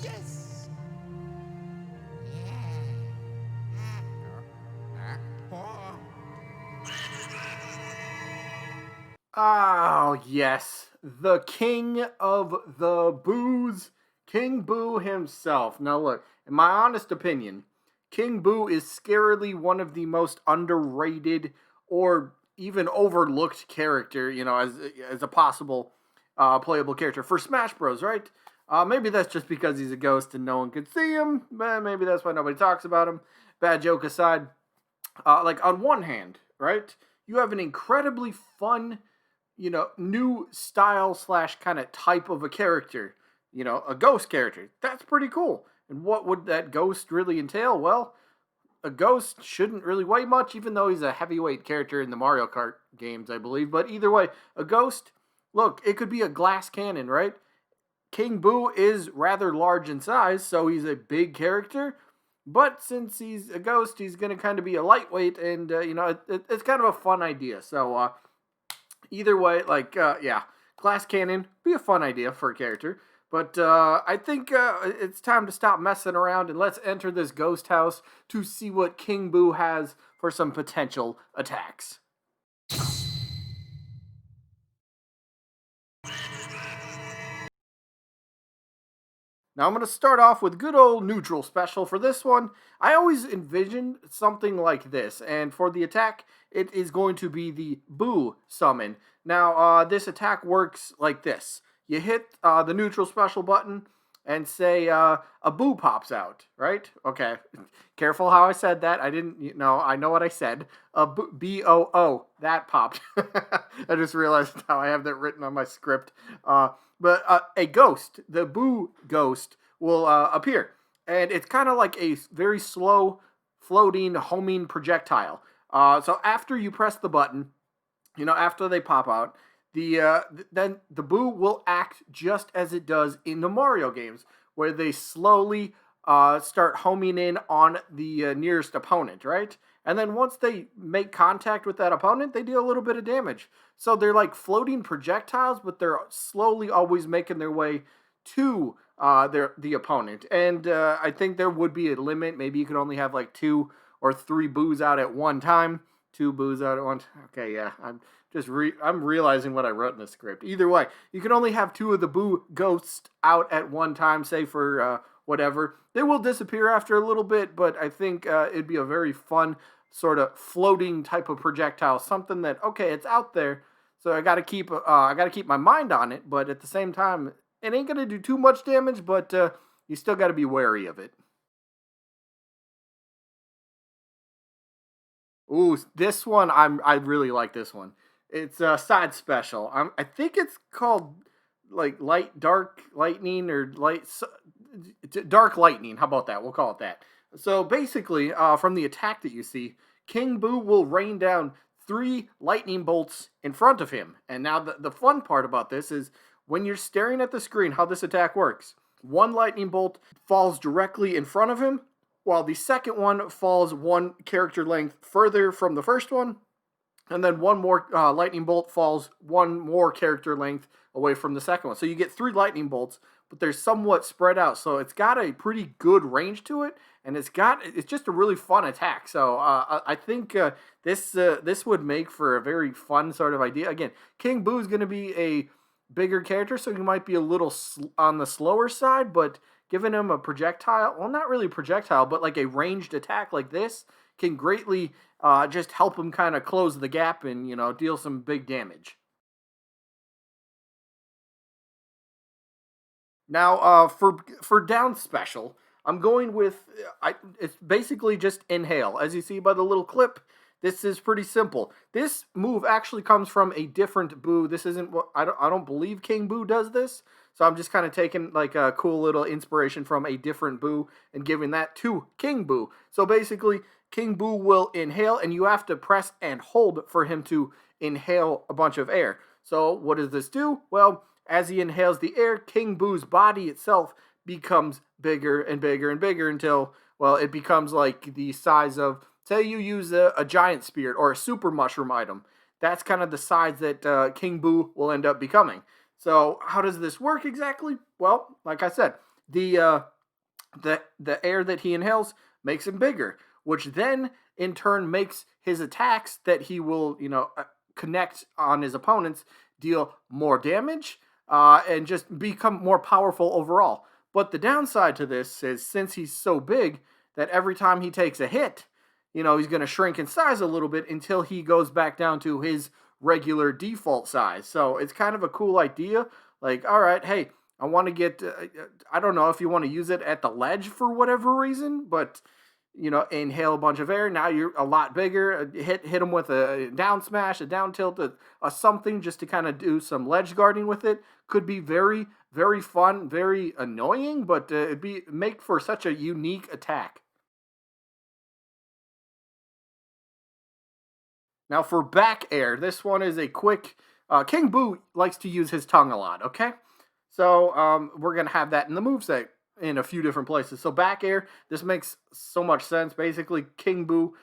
Yes! Oh, yes. The king of the boos, King Boo himself. Now, look, in my honest opinion, King Boo is scarily one of the most underrated or even overlooked character, as a possible playable character for Smash Bros, right? Maybe that's just because he's a ghost and no one can see him. Maybe that's why nobody talks about him. Bad joke aside, like on one hand, right, you have an incredibly fun, new style slash kind of type of a character, a ghost character. That's pretty cool. And what would that ghost really entail? Well, a ghost shouldn't really weigh much, even though he's a heavyweight character in the Mario Kart games, I believe. But either way, a ghost, look, it could be a glass cannon, right? King Boo is rather large in size, so he's a big character. But since he's a ghost, he's going to kind of be a lightweight, and it's kind of a fun idea. So either way, yeah, glass cannon be a fun idea for a character. But I think it's time to stop messing around and let's enter this ghost house to see what King Boo has for some potential attacks. Now I'm going to start off with good old neutral special. For this one, I always envisioned something like this, and for the attack, it is going to be the Boo summon. Now, this attack works like this. You hit the neutral special button, and say a Boo pops out, right? Okay, careful how I said that. I didn't, I know what I said. B-O-O, that popped. I just realized how I have that written on my script. But a ghost, the Boo ghost, will appear. And it's kind of like a very slow, floating, homing projectile. So after you press the button, after they pop out, then the Boo will act just as it does in the Mario games, where they slowly start homing in on the nearest opponent, right? And then once they make contact with that opponent, they deal a little bit of damage. So they're like floating projectiles, but they're slowly always making their way to the opponent. And I think there would be a limit. Maybe you could only have like 2 or 3 Boos out at one time. 2 Boos out at one. Okay, yeah, I'm realizing what I wrote in the script. Either way, you can only have 2 of the Boo ghosts out at one time. Say for whatever, they will disappear after a little bit, but I think it'd be a very fun sort of floating type of projectile. Something that, okay, it's out there, so I got to keep my mind on it, but at the same time, it ain't gonna do too much damage. But you still got to be wary of it. Ooh, this one I really like this one. It's a side special. I think it's called like light dark lightning or dark lightning. How about that? We'll call it that. So basically, from the attack that you see, King Boo will rain down 3 lightning bolts in front of him. And now the fun part about this is when you're staring at the screen, how this attack works. One lightning bolt falls directly in front of him, while the second one falls 1 character length further from the first one, and then one more lightning bolt falls 1 more character length away from the second one. So you get 3 lightning bolts, but they're somewhat spread out. So it's got a pretty good range to it, and it's just a really fun attack. So I think this would make for a very fun sort of idea. Again, King Boo is going to be a bigger character, so he might be a little on the slower side, but giving him a projectile, well, not really a projectile, but like a ranged attack like this can greatly just help him kind of close the gap and, deal some big damage. Now, for down special, I'm going with it's basically just inhale. As you see by the little clip, this is pretty simple. This move actually comes from a different Boo. This isn't what I don't believe King Boo does this. So I'm just kind of taking like a cool little inspiration from a different Boo and giving that to King Boo. So basically, King Boo will inhale, and you have to press and hold for him to inhale a bunch of air. So what does this do? Well, as he inhales the air, King Boo's body itself becomes bigger and bigger and bigger until, well, it becomes like the size of, say you use a giant spirit or a super mushroom item. That's kind of the size that King Boo will end up becoming. So how does this work exactly? Well, like I said, the the air that he inhales makes him bigger, which then in turn makes his attacks that he will, connect on his opponents deal more damage and just become more powerful overall. But the downside to this is since he's so big that every time he takes a hit, he's going to shrink in size a little bit until he goes back down to his regular default size. So it's kind of a cool idea. Like, all right, hey, I want to get, I don't know if you want to use it at the ledge for whatever reason, but, inhale a bunch of air. Now you're a lot bigger. Hit them with a down smash, a down tilt, a something just to kind of do some ledge guarding with it. Could be very, very fun, very annoying, but make for such a unique attack. Now for back air, this one is a quick. King Boo likes to use his tongue a lot. Okay, so we're gonna have that in the moveset in a few different places. So back air, this makes so much sense. Basically, King Boo,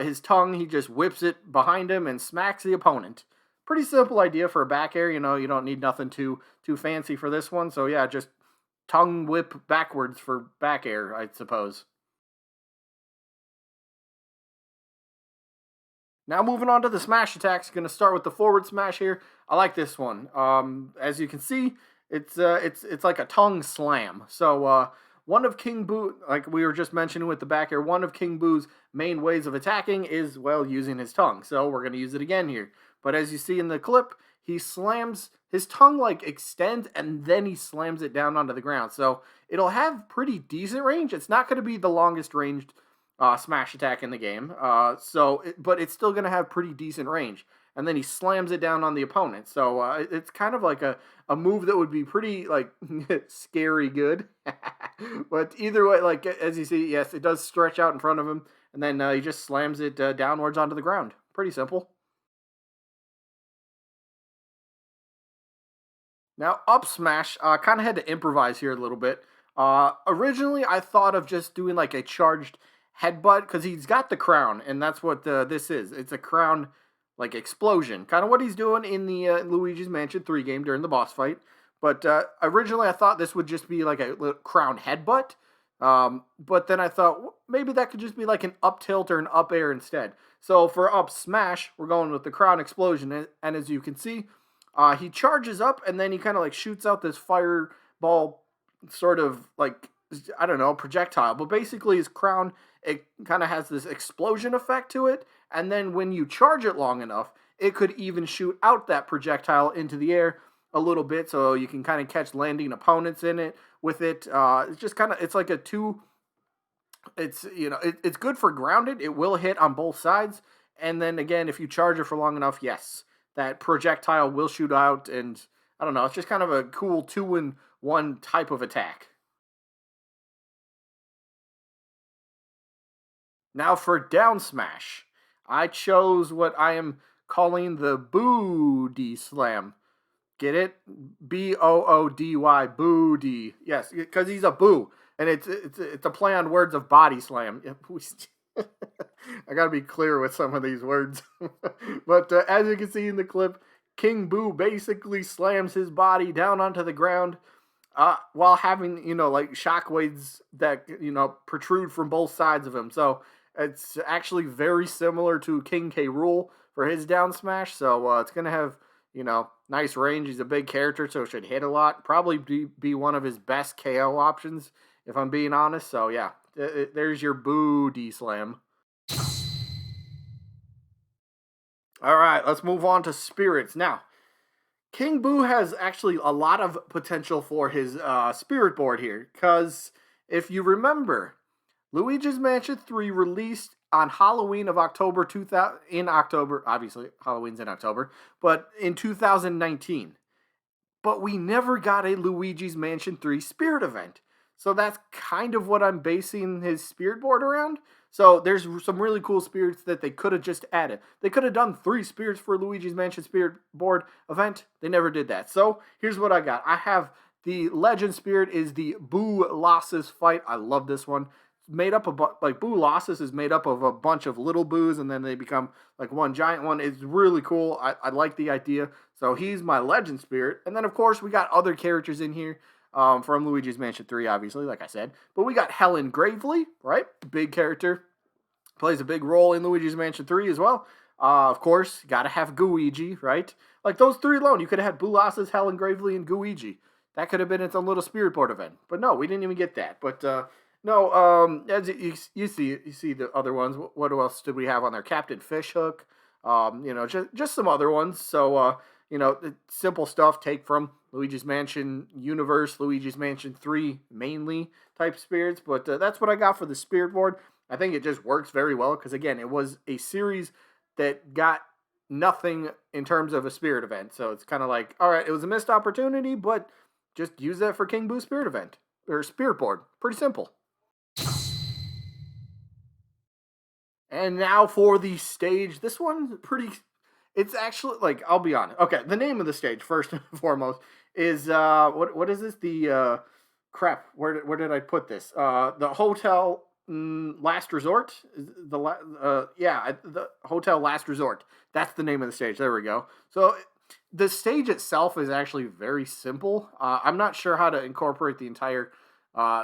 his tongue, he just whips it behind him and smacks the opponent. Pretty simple idea for a back air. You don't need nothing too fancy for this one. So yeah, just tongue whip backwards for back air, I suppose. Now moving on to the smash attacks, going to start with the forward smash here. I like this one. As you can see, it's like a tongue slam. So one of King Boo, like we were just mentioning with the back air, one of King Boo's main ways of attacking is well using his tongue. So we're going to use it again here. But as you see in the clip, he slams his tongue like extends and then he slams it down onto the ground. So it'll have pretty decent range. It's not going to be the longest ranged smash attack in the game. But it's still going to have pretty decent range. And then he slams it down on the opponent. So it's kind of like a move that would be pretty like scary good. But either way, like as you see, yes, it does stretch out in front of him, and then he just slams it downwards onto the ground. Pretty simple. Now, up smash, kind of had to improvise here a little bit. Originally, I thought of just doing like a charged headbutt because he's got the crown, and that's what this is. It's a crown like explosion, kind of what he's doing in the Luigi's Mansion 3 game during the boss fight. But originally, I thought this would just be like a crown headbutt. But then I thought maybe that could just be like an up tilt or an up air instead. So for up smash, we're going with the crown explosion, and as you can see, he charges up and then he kind of like shoots out this fireball, sort of like, I don't know, projectile. But basically, his crown, it kind of has this explosion effect to it. And then when you charge it long enough, it could even shoot out that projectile into the air a little bit, so you can kind of catch landing opponents in it with it. It's just kind of, it's like a two. It's it's good for grounded. It will hit on both sides, and then again, if you charge it for long enough, yes, that projectile will shoot out, and I don't know. It's just kind of a cool 2-in-1 type of attack. Now for down smash, I chose what I am calling the Booty Slam. Get it? Boody, booty. Yes, because he's a boo, and it's a play on words of body slam. I gotta be clear with some of these words, but as you can see in the clip, King Boo basically slams his body down onto the ground, while having like shockwaves that protrude from both sides of him. So it's actually very similar to King K. Rool for his down smash. So it's gonna have nice range. He's a big character, so it should hit a lot. Probably be one of his best KO options, if I'm being honest. So yeah, there's your booty slam. All right, let's move on to spirits now. King Boo has actually a lot of potential for his spirit board here, because if you remember, Luigi's Mansion 3 released on Halloween of October 2000, in October, obviously Halloween's in October, but in 2019. But we never got a Luigi's Mansion 3 Spirit event. So that's kind of what I'm basing his Spirit board around. So there's some really cool spirits that they could have just added. They could have done 3 spirits for Luigi's Mansion Spirit board event. They never did that. So here's what I got. I have the Legend Spirit is the Boo Losses fight. I love this one. made up of like Boo Losses is made up of a bunch of little Boos, and then they become like one giant one. It's really cool. I like the idea. So he's my legend spirit, and then of course we got other characters in here. From Luigi's Mansion 3, obviously, like I said. But we got Helen Gravely, right? Big character. Plays a big role in Luigi's Mansion 3 as well. Of course, gotta have Gooigi, right? Like those three alone, you could have had Boo Losses, Helen Gravely, and Gooigi. That could have been its own little spirit board event. But no, we didn't even get that. But no, as you see the other ones. What else did we have on there? Captain Fishhook. Just some other ones. So simple stuff. Take from Luigi's Mansion universe, Luigi's Mansion 3 mainly type spirits. But that's what I got for the spirit board. I think it just works very well because, again, it was a series that got nothing in terms of a spirit event. So it's kind of like, all right, it was a missed opportunity, but just use that for King Boo spirit event or spirit board. Pretty simple. And now for the stage. This one's pretty. It's actually like, I'll be honest. Okay, the name of the stage first and foremost is what is this? The crap. Where did I put this? The Hotel Last Resort. The Hotel Last Resort. That's the name of the stage. There we go. So the stage itself is actually very simple. I'm not sure how to incorporate the entire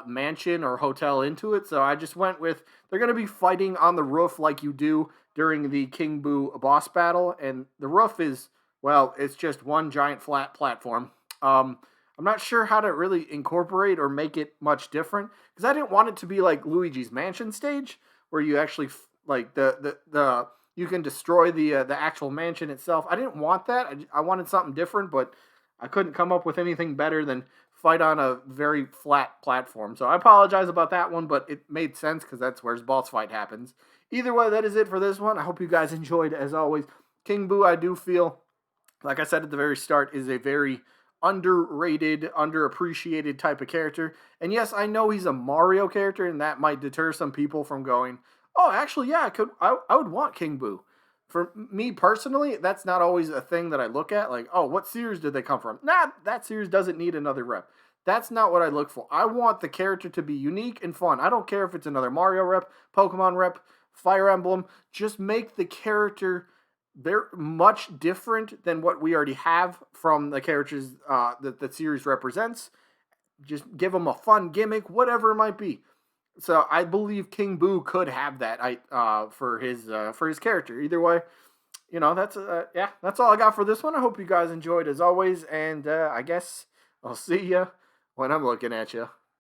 mansion or hotel into it, so I just went with they're going to be fighting on the roof like you do during the King Boo boss battle, and the roof is, well, it's just one giant flat platform. I'm not sure how to really incorporate or make it much different because I didn't want it to be like Luigi's Mansion stage where you actually like the you can destroy the actual mansion itself. I didn't want that. I wanted something different, but I couldn't come up with anything better than fight on a very flat platform. So I apologize about that one, but it made sense because that's where his boss fight happens. Either way, that is it for this one. I hope you guys enjoyed as always. King Boo, I do feel, like I said at the very start, is a very underrated, underappreciated type of character. And yes, I know he's a Mario character, and that might deter some people from going, "Oh, actually, yeah, I would want King Boo." For me personally, that's not always a thing that I look at. Like, oh, what series did they come from? Nah, that series doesn't need another rep. That's not what I look for. I want the character to be unique and fun. I don't care if it's another Mario rep, Pokemon rep, Fire Emblem. Just make the character very much different than what we already have from the characters that the series represents. Just give them a fun gimmick, whatever it might be. So I believe King Boo could have that for his character. Either way, that's all I got for this one. I hope you guys enjoyed as always, and I guess I'll see you when I'm looking at you.